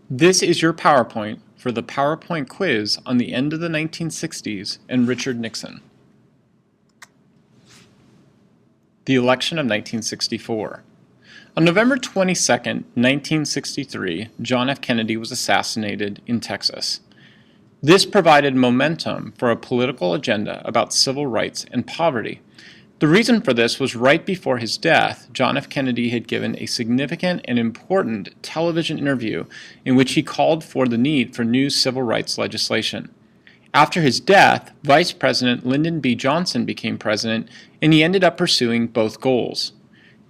This is your PowerPoint for the PowerPoint quiz on the end of the 1960s and Richard Nixon. The election of 1964. On November 22, 1963, John F. Kennedy was assassinated in Texas. This provided momentum for a political agenda about civil rights and poverty. The reason for this was right before his death, John F. Kennedy had given a significant and important television interview in which he called for the need for new civil rights legislation. After his death, Vice President Lyndon B. Johnson became president, and he ended up pursuing both goals.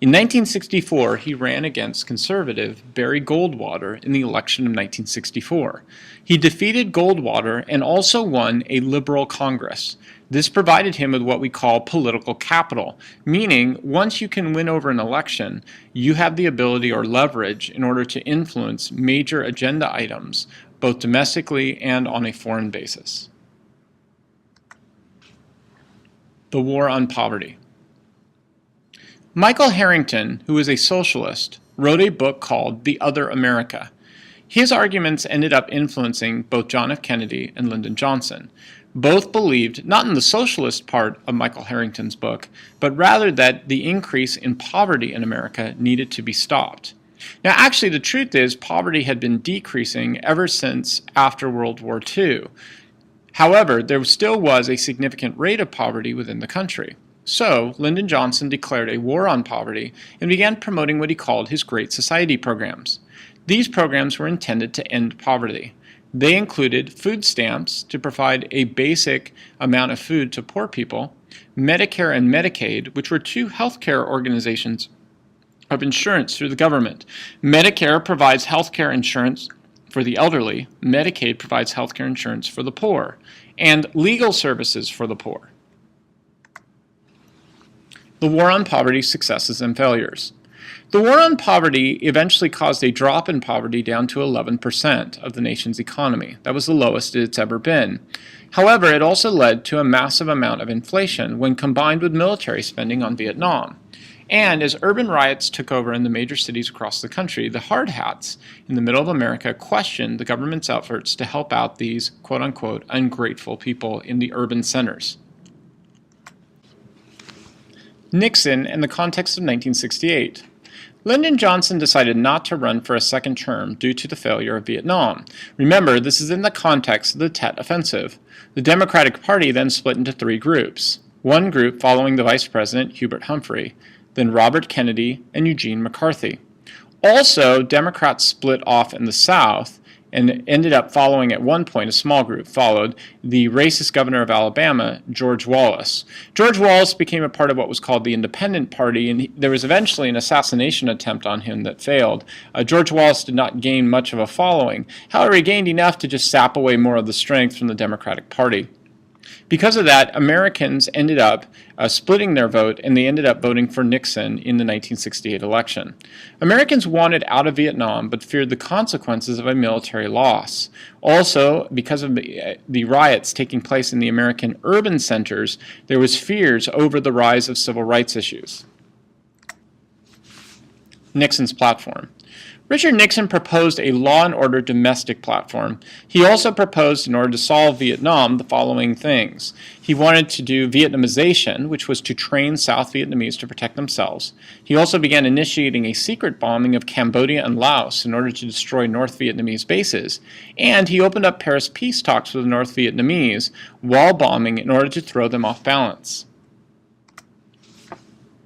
In 1964, he ran against conservative Barry Goldwater in the election of 1964. He defeated Goldwater and also won a liberal Congress. This provided him with what we call political capital, meaning once you can win over an election, you have the ability or leverage in order to influence major agenda items, both domestically and on a foreign basis. The War on Poverty. Michael Harrington, who is a socialist, wrote a book called The Other America. His arguments ended up influencing both John F. Kennedy and Lyndon Johnson. Both believed, not in the socialist part of Michael Harrington's book, but rather that the increase in poverty in America needed to be stopped. Now, actually, the truth is poverty had been decreasing ever since after World War II. However, there still was a significant rate of poverty within the country. So, Lyndon Johnson declared a war on poverty and began promoting what he called his Great Society programs. These programs were intended to end poverty. They included food stamps to provide a basic amount of food to poor people, Medicare and Medicaid, which were two healthcare organizations of insurance through the government. Medicare provides healthcare insurance for the elderly, Medicaid provides healthcare insurance for the poor, and legal services for the poor. The War on Poverty, Successes and Failures. The War on Poverty eventually caused a drop in poverty down to 11% of the nation's economy. That was the lowest it's ever been. However, it also led to a massive amount of inflation when combined with military spending on Vietnam. And as urban riots took over in the major cities across the country, the hard hats in the middle of America questioned the government's efforts to help out these quote-unquote ungrateful people in the urban centers. Nixon and the Context of 1968. Lyndon Johnson decided not to run for a second term due to the failure of Vietnam. Remember, this is in the context of the Tet Offensive. The Democratic Party then split into three groups. One group following the Vice President, Hubert Humphrey, then Robert Kennedy, and Eugene McCarthy. Also, Democrats split off in the South and ended up following at one point, a small group followed, the racist governor of Alabama, George Wallace. George Wallace became a part of what was called the Independent Party, and there was eventually an assassination attempt on him that failed. George Wallace did not gain much of a following. However, he gained enough to just sap away more of the strength from the Democratic Party. Because of that, Americans ended up splitting their vote, and they ended up voting for Nixon in the 1968 election. Americans wanted out of Vietnam but feared the consequences of a military loss. Also, because of the riots taking place in the American urban centers, there was fears over the rise of civil rights issues. Nixon's platform. Richard Nixon proposed a law and order domestic platform. He also proposed, in order to solve Vietnam, the following things. He wanted to do Vietnamization, which was to train South Vietnamese to protect themselves. He also began initiating a secret bombing of Cambodia and Laos in order to destroy North Vietnamese bases. And he opened up Paris peace talks with the North Vietnamese while bombing in order to throw them off balance.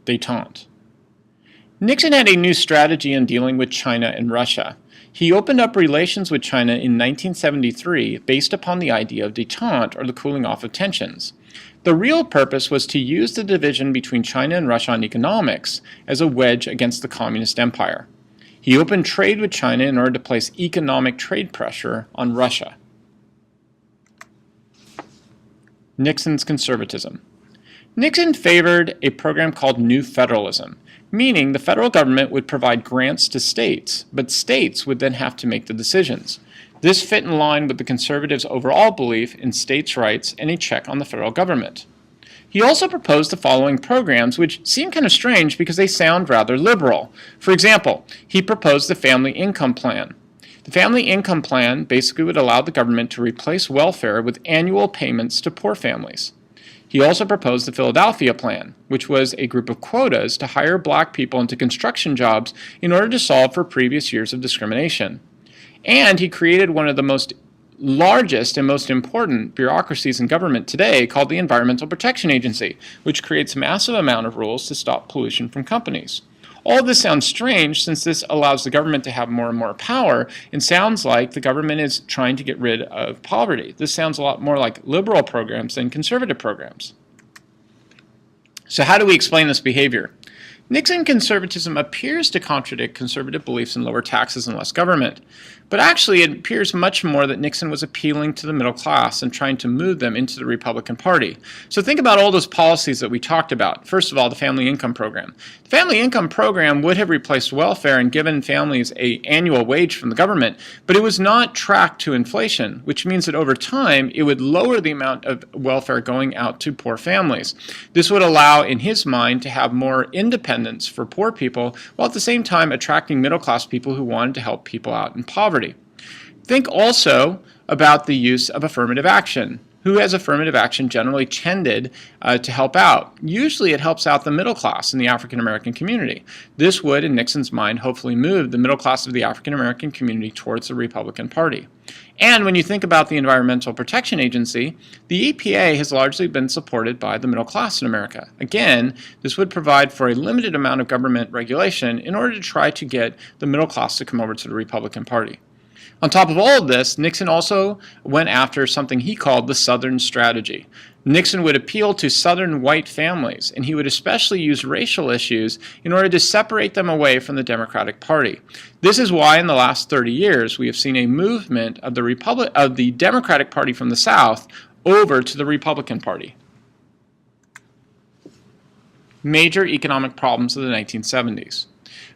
Detente. Nixon had a new strategy in dealing with China and Russia. He opened up relations with China in 1973 based upon the idea of detente, or the cooling off of tensions. The real purpose was to use the division between China and Russia on economics as a wedge against the communist empire. He opened trade with China in order to place economic trade pressure on Russia. Nixon's conservatism. Nixon favored a program called New Federalism, meaning the federal government would provide grants to states, but states would then have to make the decisions. This fit in line with the conservatives' overall belief in states' rights and a check on the federal government. He also proposed the following programs, which seem kind of strange because they sound rather liberal. For example, he proposed the Family Income Plan. The family income plan basically would allow the government to replace welfare with annual payments to poor families. He also proposed the Philadelphia Plan, which was a group of quotas to hire black people into construction jobs in order to solve for previous years of discrimination. And he created one of the most largest and most important bureaucracies in government today called the Environmental Protection Agency, which creates a massive amount of rules to stop pollution from companies. All of this sounds strange since this allows the government to have more and more power and sounds like the government is trying to get rid of poverty. This sounds a lot more like liberal programs than conservative programs. So how do we explain this behavior? Nixon conservatism appears to contradict conservative beliefs in lower taxes and less government. But actually, it appears much more that Nixon was appealing to the middle class and trying to move them into the Republican Party. So think about all those policies that we talked about. First of all, the Family Income Program. The Family Income Program would have replaced welfare and given families an annual wage from the government, but it was not tracked to inflation, which means that over time, it would lower the amount of welfare going out to poor families. This would allow, in his mind, to have more independence for poor people, while at the same time attracting middle-class people who wanted to help people out in poverty. Think also about the use of affirmative action. Who has affirmative action generally tended to help out? Usually it helps out the middle class in the African American community. This would, in Nixon's mind, hopefully move the middle class of the African American community towards the Republican Party. And when you think about the Environmental Protection Agency, the EPA has largely been supported by the middle class in America. Again, this would provide for a limited amount of government regulation in order to try to get the middle class to come over to the Republican Party. On top of all of this, Nixon also went after something he called the Southern strategy. Nixon would appeal to Southern white families, and he would especially use racial issues in order to separate them away from the Democratic Party. This is why in the last 30 years we have seen a movement of the Democratic Party from the South over to the Republican Party. Major economic problems of the 1970s.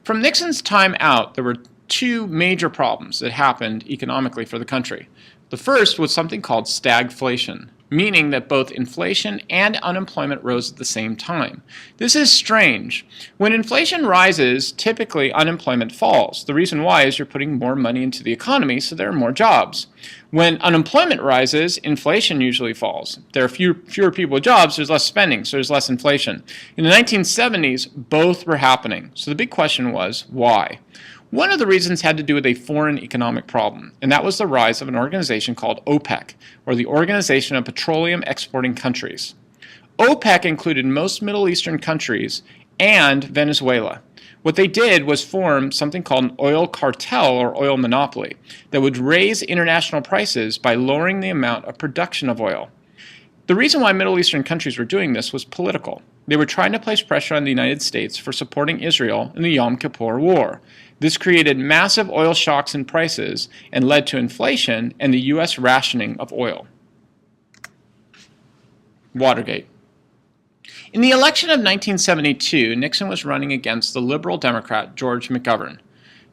From Nixon's time out, there were two major problems that happened economically for the country. The first was something called stagflation, meaning that both inflation and unemployment rose at the same time. This is strange. When inflation rises, typically unemployment falls. The reason why is you're putting more money into the economy, so there are more jobs. When unemployment rises, inflation usually falls. There are fewer people with jobs, there's less spending, so there's less inflation. In the 1970s, both were happening. So the big question was, why? One of the reasons had to do with a foreign economic problem, and that was the rise of an organization called OPEC, or the Organization of Petroleum Exporting Countries. OPEC included most Middle Eastern countries and Venezuela. What they did was form something called an oil cartel or oil monopoly that would raise international prices by lowering the amount of production of oil. The reason why Middle Eastern countries were doing this was political. They were trying to place pressure on the United States for supporting Israel in the Yom Kippur War. This created massive oil shocks in prices and led to inflation and the U.S. rationing of oil. Watergate. In the election of 1972, Nixon was running against the liberal Democrat George McGovern.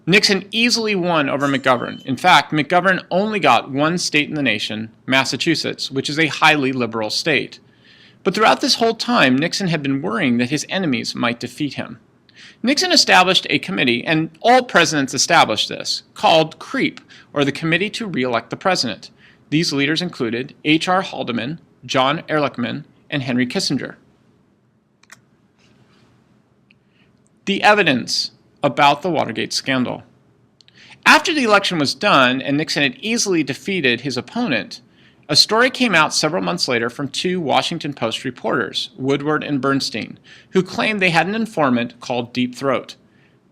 Nixon easily won over McGovern. In fact, McGovern only got one state in the nation, Massachusetts, which is a highly liberal state. But throughout this whole time, Nixon had been worrying that his enemies might defeat him. Nixon established a committee, and all presidents established this, called CREEP, or the Committee to Re-elect the President. These leaders included H.R. Haldeman, John Ehrlichman, and Henry Kissinger. The evidence about the Watergate scandal. After the election was done and Nixon had easily defeated his opponent, a story came out several months later from two Washington Post reporters, Woodward and Bernstein, who claimed they had an informant called Deep Throat.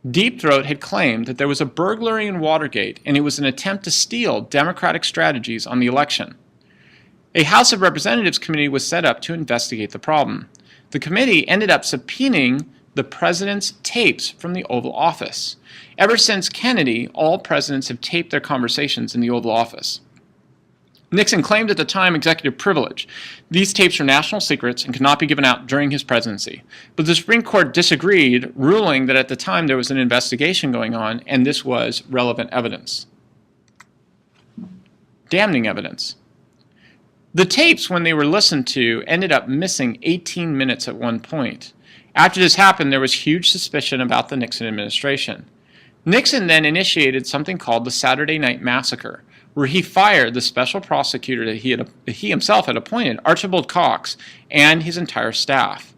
Deep Throat had claimed that there was a burglary in Watergate and it was an attempt to steal Democratic strategies on the election. A House of Representatives committee was set up to investigate the problem. The committee ended up subpoenaing the president's tapes from the Oval Office. Ever since Kennedy, all presidents have taped their conversations in the Oval Office. Nixon claimed at the time executive privilege. These tapes are national secrets and could not be given out during his presidency. But the Supreme Court disagreed, ruling that at the time there was an investigation going on and this was relevant evidence. Damning evidence. The tapes, when they were listened to, ended up missing 18 minutes at one point. After this happened, there was huge suspicion about the Nixon administration. Nixon then initiated something called the Saturday Night Massacre, where he fired the special prosecutor that he himself had appointed, Archibald Cox, and his entire staff.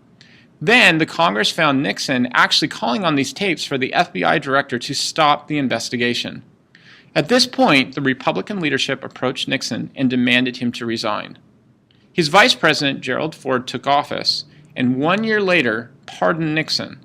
Then the Congress found Nixon actually calling on these tapes for the FBI director to stop the investigation. At this point, the Republican leadership approached Nixon and demanded him to resign. His vice president, Gerald Ford, took office, and 1 year later pardoned Nixon.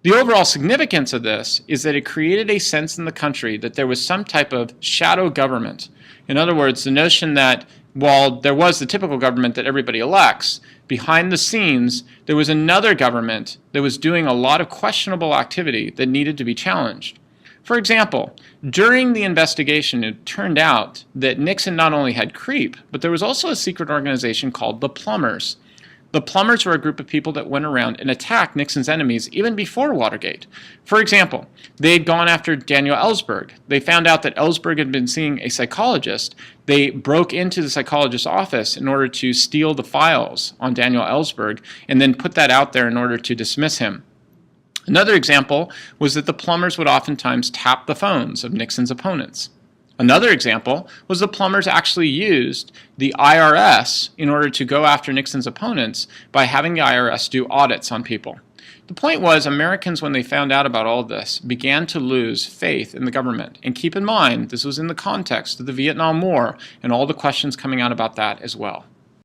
The overall significance of this is that it created a sense in the country that there was some type of shadow government. In other words, the notion that while there was the typical government that everybody elects, behind the scenes there was another government that was doing a lot of questionable activity that needed to be challenged. For example, during the investigation, it turned out that Nixon not only had creep, but there was also a secret organization called the Plumbers. The Plumbers were a group of people that went around and attacked Nixon's enemies even before Watergate. For example, they had gone after Daniel Ellsberg. They found out that Ellsberg had been seeing a psychologist. They broke into the psychologist's office in order to steal the files on Daniel Ellsberg and then put that out there in order to dismiss him. Another example was that the Plumbers would oftentimes tap the phones of Nixon's opponents. Another example was the Plumbers actually used the IRS in order to go after Nixon's opponents by having the IRS do audits on people. The point was, Americans, when they found out about all of this, began to lose faith in the government. And keep in mind, this was in the context of the Vietnam War and all the questions coming out about that as well.